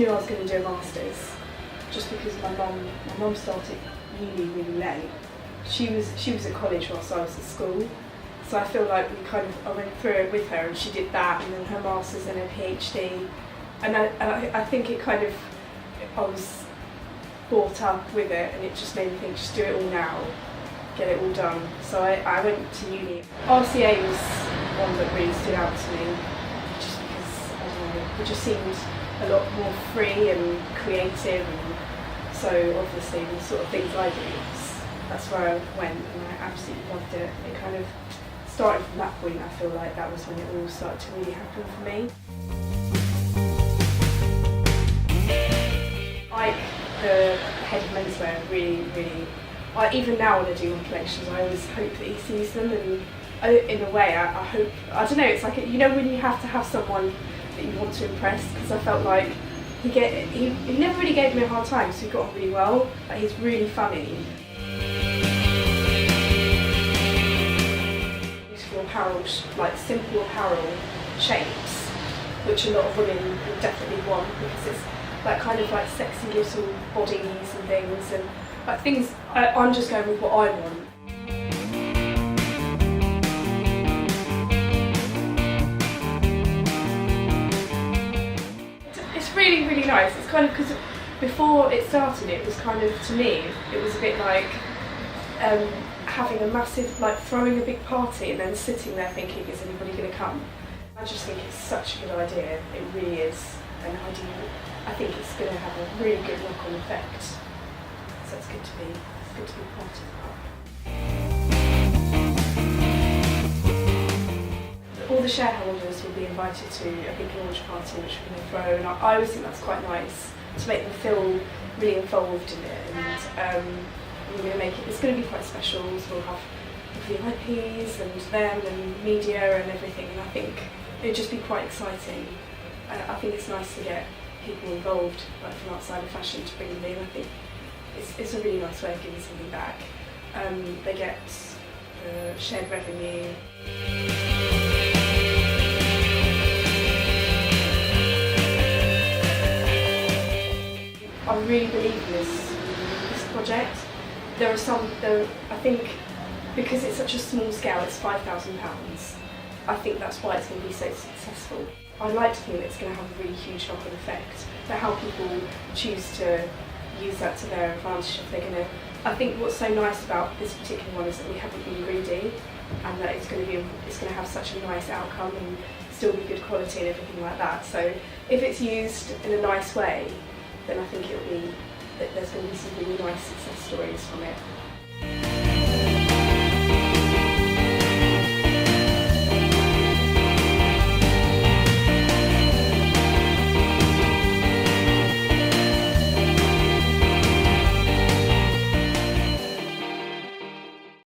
knew I was going to do a master's, just because my mum started uni really late. She was at college whilst I was at school, so I feel like I went through it with her, and she did that, and then her master's and her PhD, and I think I was brought up with it, and it just made me think, just do it all now, get it all done. So I went to uni. RCA was one that really stood out to me, just because, I don't know, it just seemed a lot more free and creative, and so obviously the sort of things I do, that's where I went, and I absolutely loved it. It kind of started from that point. I feel like that was when it all started to really happen for me. Like the head of menswear, really, even now when I do my collections, I always hope that he sees them, and in a way I hope, I don't know, it's like, you know, when you have to have someone that you want to impress, because I felt like he never really gave me a hard time, so he got on really well. Like, he's really funny. Beautiful apparel, like simple apparel shapes, which a lot of women will definitely want, because it's like kind of like sexy little bodies and things, and like things, I'm just going with what I want. It's really nice. It's kind of, because before it started, it was kind of, to me, it was a bit like having a massive, like throwing a big party and then sitting there thinking, is anybody going to come? I just think it's such a good idea. It really is, and I think it's going to have a really good knock-on effect. So it's good to be part of that. All the shareholders will be invited to a big launch party which we're going to throw, and I always think that's quite nice to make them feel really involved in it. And we're going to make it. It's going to be quite special. So we'll have VIPs and them and media and everything. And I think it'll just be quite exciting. I think it's nice to get people involved, like from outside of fashion, to bring them in. I think it's a really nice way of giving something back. They get shared revenue. I really believe in this project. I think because it's such a small scale, it's £5,000. I think that's why it's going to be so successful. I'd like to think that it's going to have a really huge knock-on effect, but how people choose to use that to their advantage, if they're going to. I think what's so nice about this particular one is that we haven't been greedy, and that it's going to have such a nice outcome and still be good quality and everything like that. So if it's used in a nice way, then I think there's going to be some really nice success stories from it.